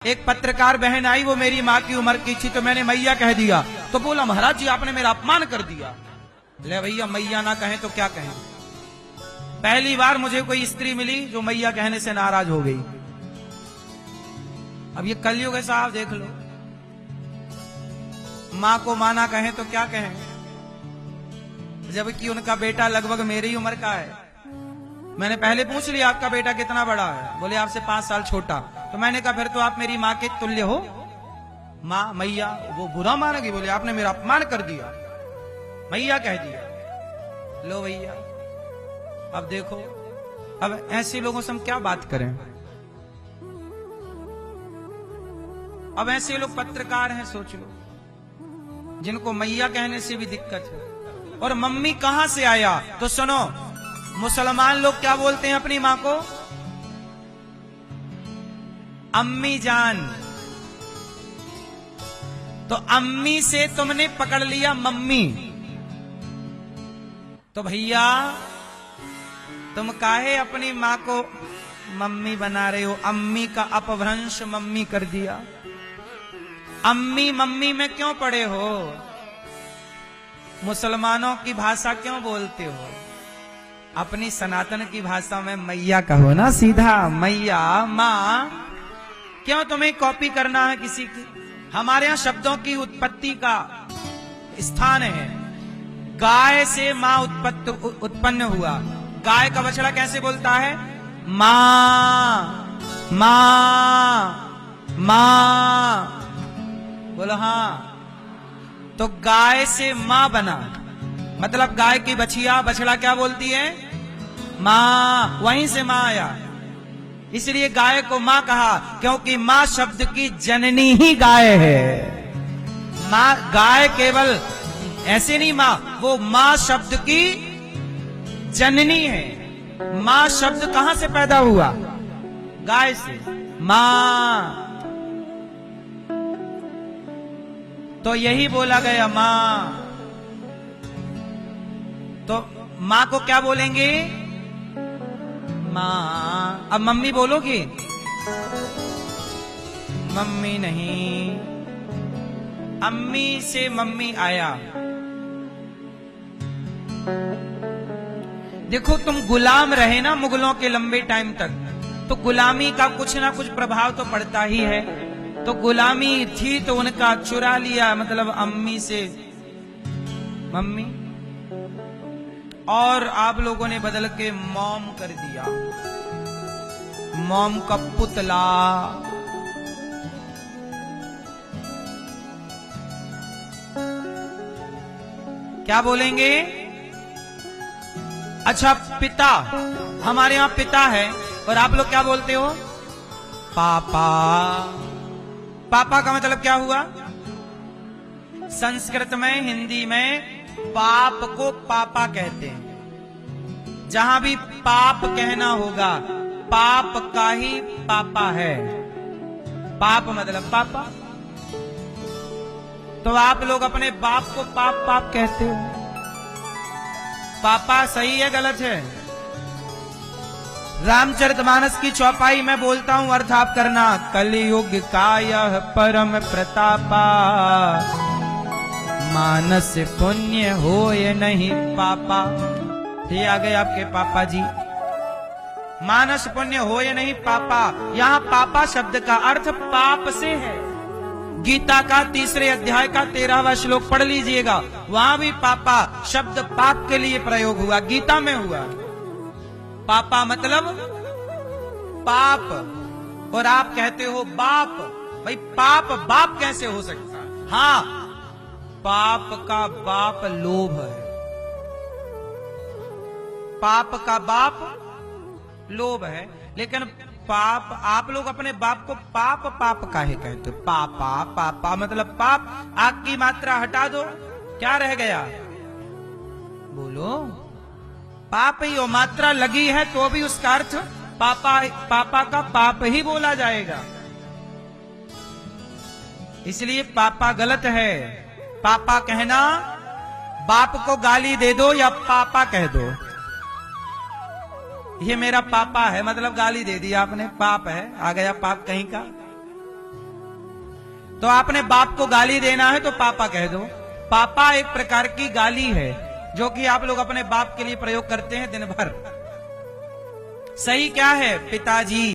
एक पत्रकार बहन आई, वो मेरी माँ की उम्र की थी, तो मैंने मैया कह दिया। तो बोला महाराज जी आपने मेरा अपमान कर दिया। ले भैया मैया ना कहें तो क्या कहें। पहली बार मुझे कोई स्त्री मिली जो मैया कहने से नाराज हो गई। अब ये कलयुग है साहब, देख लो। मां को माना कहें तो क्या कहें, जबकि उनका बेटा लगभग मेरी उम्र का है। मैंने पहले पूछ लिया आपका बेटा कितना बड़ा है, बोले आपसे 5 साल छोटा। तो मैंने कहा फिर तो आप मेरी माँ के तुल्य हो। माँ मैया वो बुरा मानेगी, बोले आपने मेरा अपमान कर दिया, मैया कह दिया। लो भैया अब देखो, अब ऐसे लोगों से हम क्या बात करें। अब ऐसे लोग पत्रकार हैं, सोच लो, जिनको मैया कहने से भी दिक्कत है। और मम्मी कहां से आया, तो सुनो, मुसलमान लोग क्या बोलते हैं अपनी मां को, अम्मी जान। तो अम्मी से तुमने पकड़ लिया मम्मी, तो भैया तुम काहे अपनी मां को मम्मी बना रहे हो। अम्मी का अपभ्रंश मम्मी कर दिया। अम्मी मम्मी में क्यों पड़े हो, मुसलमानों की भाषा क्यों बोलते हो, अपनी सनातन की भाषा में मैया कहो ना सीधा, मैया मां। क्यों तुम्हें कॉपी करना है किसी की। हमारे यहां शब्दों की उत्पत्ति का स्थान है। गाय से मां उत्पन्न हुआ। गाय का बछड़ा कैसे बोलता है, मां मां मां, बोलो हाँ। तो गाय से मां बना, मतलब गाय की बछिया बछड़ा क्या बोलती है, मां, वहीं से मां आया। इसलिए गाय को मां कहा, क्योंकि मां शब्द की जननी ही गाय है। मां गाय केवल ऐसे नहीं मां, वो मां शब्द की जननी है। मां शब्द कहां से पैदा हुआ, गाय से, मां। तो यही बोला गया मां। तो मां को क्या बोलेंगे, मां। अब मम्मी बोलोगी, मम्मी नहीं, अम्मी से मम्मी आया। देखो तुम गुलाम रहे ना मुगलों के लंबे टाइम तक, तो गुलामी का कुछ ना कुछ प्रभाव तो पड़ता ही है। तो गुलामी थी तो उनका चुरा लिया, मतलब अम्मी से मम्मी, और आप लोगों ने बदल के मॉम कर दिया, मॉम का पुतला। क्या बोलेंगे, अच्छा पिता, हमारे यहां पिता है, और आप लोग क्या बोलते हो, पापा। पापा का मतलब क्या हुआ, संस्कृत में हिंदी में पाप को पापा कहते हैं। जहां भी पाप कहना होगा, पाप का ही पापा है। पाप मतलब पापा। तो आप लोग अपने बाप को पाप पाप कहते हो। पापा सही है गलत है, रामचरितमानस की चौपाई में बोलता हूं, अर्थ आप करना। कलयुग का यह परम प्रतापा, मानस पुण्य होय नहीं पापा। ये आ गए आपके पापा जी, मानस पुण्य होय नहीं पापा। यहां पापा शब्द का अर्थ पाप से है। गीता का 3 अध्याय का 13वां श्लोक पढ़ लीजिएगा, वहां भी पापा शब्द पाप के लिए प्रयोग हुआ, गीता में हुआ। पापा मतलब पाप, और आप कहते हो बाप। भाई पाप बाप कैसे हो सकता है, हाँ पाप का बाप लोभ है। पाप का बाप लोभ है, लेकिन पाप, आप लोग अपने बाप को पाप पाप काहे कहते हो, पापा पापा मतलब पाप। आग की मात्रा हटा दो, क्या रह गया, बोलो, पाप ही हो। मात्रा लगी है तो भी उसका अर्थ पापा, पापा का पाप ही बोला जाएगा। इसलिए पापा गलत है। पापा कहना, बाप को गाली दे दो या पापा कह दो, ये मेरा पापा है मतलब गाली दे दी आपने, पाप है, आ गया पाप कहीं का। तो आपने बाप को गाली देना है तो पापा कह दो। पापा एक प्रकार की गाली है जो कि आप लोग अपने बाप के लिए प्रयोग करते हैं दिन भर। सही क्या है? पिताजी,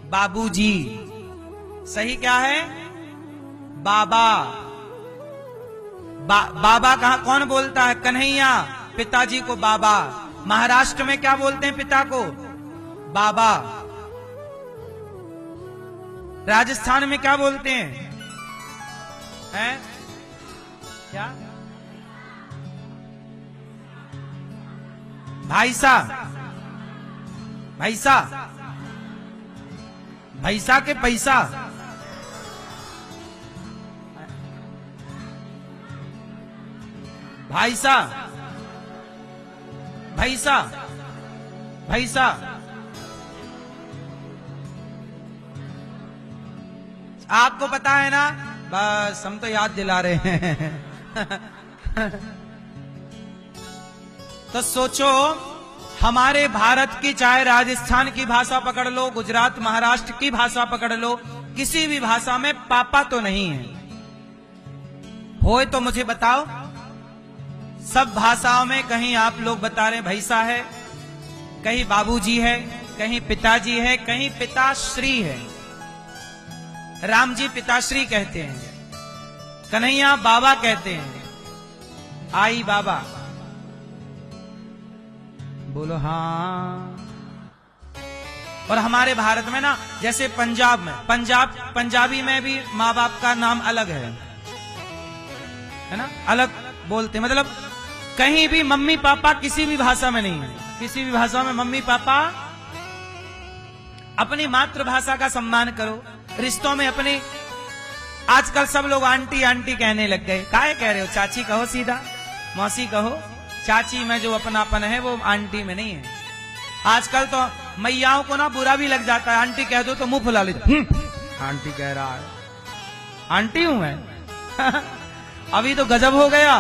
बाबूजी। सही क्या है? बाबा। बाबा कहां कौन बोलता है? कन्हैया पिताजी को बाबा। महाराष्ट्र में क्या बोलते हैं पिता को? बाबा। राजस्थान में क्या बोलते हैं? हैं? क्या? भाईसा। भैसा। भैसा के पैसा। भाईसा। भैसा। भैसा। आपको पता है ना? बस हम तो याद दिला रहे हैं। तो सोचो, हमारे भारत की चाहे राजस्थान की भाषा पकड़ लो, गुजरात महाराष्ट्र की भाषा पकड़ लो, किसी भी भाषा में पापा तो नहीं है। होए तो मुझे बताओ। सब भाषाओं में कहीं आप लोग बता रहे भैसा है, कहीं बाबूजी है, कहीं पिताजी है, कहीं पिताश्री है। राम जी पिताश्री कहते हैं, कन्हैया बाबा कहते हैं, आई बाबा। बोलो हाँ। और हमारे भारत में ना, जैसे पंजाब में, पंजाबी में भी माँ बाप का नाम अलग है ना? अलग बोलते, मतलब कहीं भी मम्मी पापा किसी भी भाषा में नहीं है। किसी भी भाषा में मम्मी पापा। अपनी मातृभाषा का सम्मान करो। रिश्तों में अपने, आजकल सब लोग आंटी आंटी कहने लग गए। काहे कह रहे हो? चाची कहो, सीधा मौसी कहो। चाची में जो अपनापन है वो आंटी में नहीं है। आजकल तो मैयाओं को ना बुरा भी लग जाता है, आंटी कह दो तो मुंह फुला लेते। आंटी कह रहा है, आंटी हूं मैं। अभी तो गजब हो गया।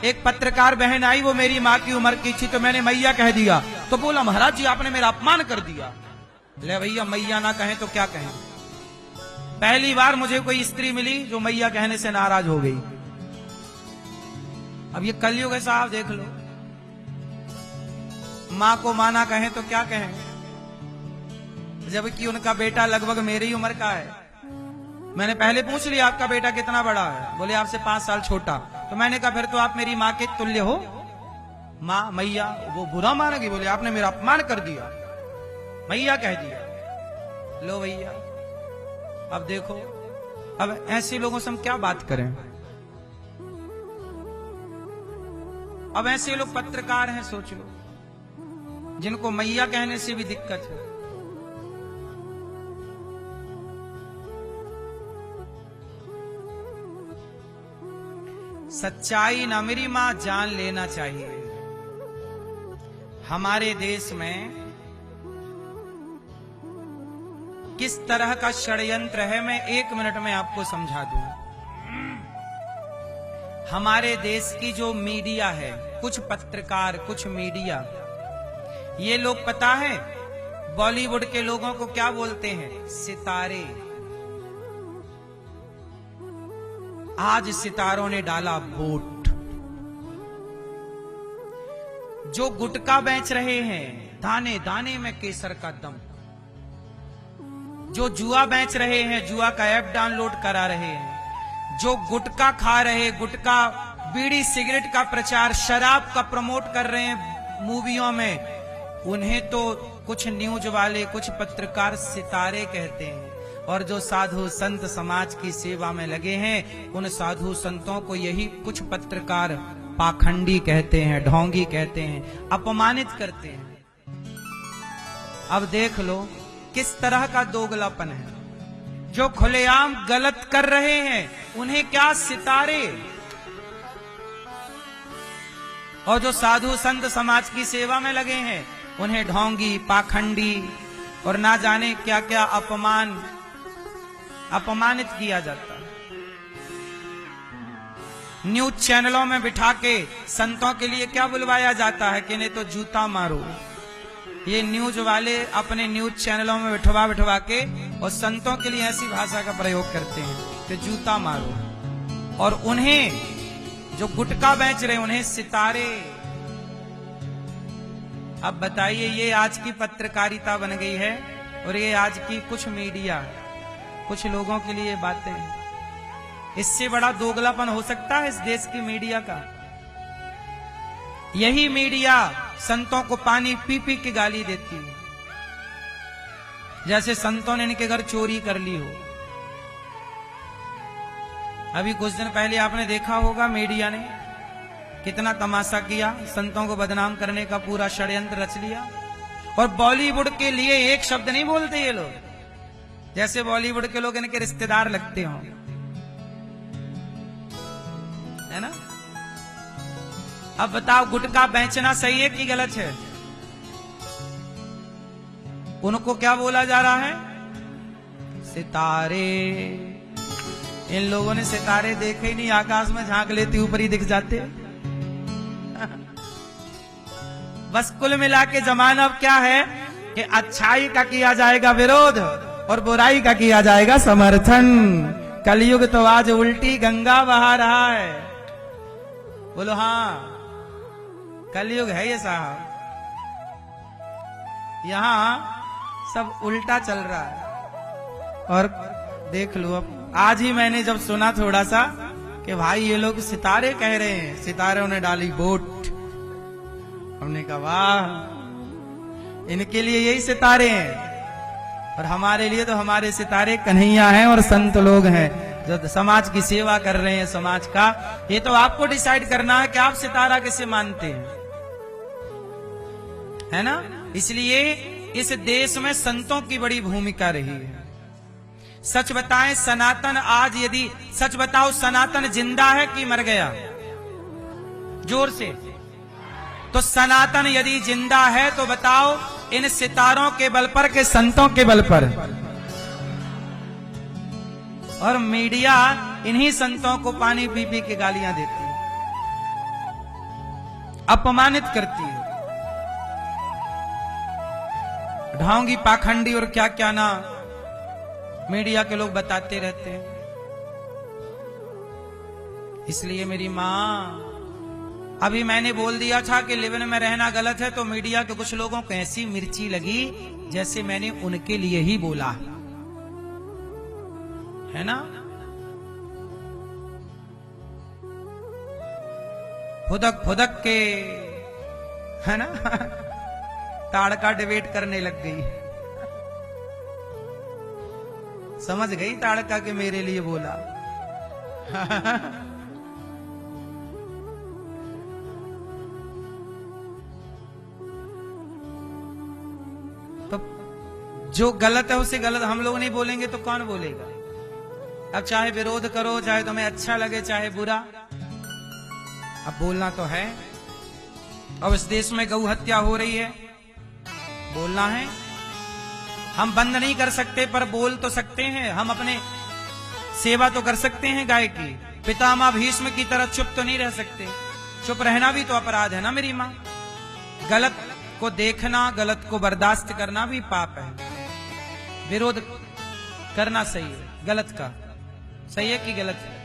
एक पत्रकार बहन आई, वो मेरी माँ की उम्र की थी, तो मैंने मैया कह दिया। तो बोला महाराज जी आपने मेरा अपमान कर दिया। ले भैया, मैया ना कहें तो क्या कहें। पहली बार मुझे कोई स्त्री मिली जो मैया कहने से नाराज हो गई। अब ये कलयुग है साहब, देख लो। मां को माना कहें तो क्या कहें, जबकि उनका बेटा लगभग मेरी उम्र का है। मैंने पहले पूछ लिया आपका बेटा कितना बड़ा है? बोले आपसे 5 साल छोटा। तो मैंने कहा फिर तो आप मेरी माँ के तुल्य हो। माँ मैया वो बुरा मानेगी। बोले आपने मेरा अपमान कर दिया, मैया कह दिया। लो भैया, अब देखो, अब ऐसे लोगों से हम क्या बात करें। अब ऐसे लोग पत्रकार हैं, सोच लो, जिनको मैया कहने से भी दिक्कत है। सच्चाई ना मेरी मां जान लेना चाहिए। हमारे देश में किस तरह का षड्यंत्र है, मैं 1 मिनट में आपको समझा दूं। हमारे देश की जो मीडिया है, कुछ पत्रकार, कुछ मीडिया, ये लोग पता है बॉलीवुड के लोगों को क्या बोलते हैं? सितारे। आज सितारों ने डाला वोट। जो गुटखा बेच रहे हैं, दाने दाने में केसर का दम। जो जुआ बेच रहे हैं, जुआ का ऐप डाउनलोड करा रहे हैं। जो गुटखा खा रहे, गुटखा बीड़ी सिगरेट का प्रचार, शराब का प्रमोट कर रहे हैं मूवियों में, उन्हें तो कुछ न्यूज वाले, कुछ पत्रकार सितारे कहते हैं। और जो साधु संत समाज की सेवा में लगे हैं, उन साधु संतों को यही कुछ पत्रकार पाखंडी कहते हैं, ढोंगी कहते हैं, अपमानित करते हैं। अब देख लो किस तरह का दोगलापन है। जो खुलेआम गलत कर रहे हैं उन्हें क्या सितारे, और जो साधु संत समाज की सेवा में लगे हैं उन्हें ढोंगी, पाखंडी और ना जाने क्या क्या अपमानित किया जाता है। न्यूज चैनलों में बिठा के संतों के लिए क्या बुलवाया जाता है कि नहीं तो जूता मारो। ये न्यूज वाले अपने न्यूज चैनलों में बिठवा के और संतों के लिए ऐसी भाषा का प्रयोग करते हैं। कि जूता मारो, और उन्हें जो गुटखा बेच रहे उन्हें सितारे। अब बताइए, ये आज की पत्रकारिता बन गई है, और ये आज की कुछ मीडिया, कुछ लोगों के लिए बातें। इससे बड़ा दोगलापन हो सकता है इस देश की मीडिया का? यही मीडिया संतों को पानी पी पी के गाली देती है, जैसे संतों ने इनके घर चोरी कर ली हो। अभी कुछ दिन पहले आपने देखा होगा, मीडिया ने कितना तमाशा किया, संतों को बदनाम करने का पूरा षड्यंत्र रच लिया। और बॉलीवुड के लिए एक शब्द नहीं बोलते ये लोग, जैसे बॉलीवुड के लोग इनके रिश्तेदार लगते हों, है ना। अब बताओ, गुटखा बेचना सही है कि गलत है? उनको क्या बोला जा रहा है? सितारे। इन लोगों ने सितारे देखे ही नहीं, आकाश में झांक लेते ऊपर ही दिख जाते। बस कुल मिला के जमाना अब क्या है कि अच्छाई का किया जाएगा विरोध और बुराई का किया जाएगा समर्थन। कलयुग तो आज उल्टी गंगा बहा रहा है। बोलो हाँ, कलयुग है ये साहब, यहां सब उल्टा चल रहा है। और देख लो, अब आज ही मैंने जब सुना थोड़ा सा कि भाई ये लोग सितारे कह रहे हैं, सितारों ने डाली वोट, हमने कहा वाह, इनके लिए यही सितारे हैं, और हमारे लिए तो हमारे सितारे कन्हैया हैं और संत लोग हैं जो समाज की सेवा कर रहे हैं, समाज का। ये तो आपको डिसाइड करना है कि आप सितारा किसे मानते हैं, है ना। इसलिए इस देश में संतों की बड़ी भूमिका रही है। सच बताएं, सनातन आज, यदि सच बताओ, सनातन जिंदा है कि मर गया? जोर से। तो सनातन यदि जिंदा है तो बताओ, इन सितारों के बल पर के संतों के बल पर? और मीडिया इन्हीं संतों को पानी पी पी के गालियां देती है, अपमानित करती है। ढोंगी, पाखंडी और क्या क्या ना मीडिया के लोग बताते रहते हैं। इसलिए मेरी मां, अभी मैंने बोल दिया था कि लिव इन में रहना गलत है, तो मीडिया के कुछ लोगों को ऐसी मिर्ची लगी जैसे मैंने उनके लिए ही बोला, है ना। फुदक फुदक के, है ना, ताड़का डिबेट करने लग गई। समझ गई ताड़का के मेरे लिए बोला। तो जो गलत है उसे गलत हम लोग नहीं बोलेंगे तो कौन बोलेगा? अब चाहे विरोध करो, चाहे तुम्हें अच्छा लगे, चाहे बुरा, अब बोलना तो है। अब इस देश में गौ हत्या हो रही है, बोलना है। हम बंद नहीं कर सकते पर बोल तो सकते हैं। हम अपने सेवा तो कर सकते हैं गाय की। पितामह भीष्म की तरह चुप तो नहीं रह सकते, चुप रहना भी तो अपराध है ना मेरी माँ। गलत को देखना, गलत को बर्दाश्त करना भी पाप है। विरोध करना सही है, गलत का सही है कि गलत है?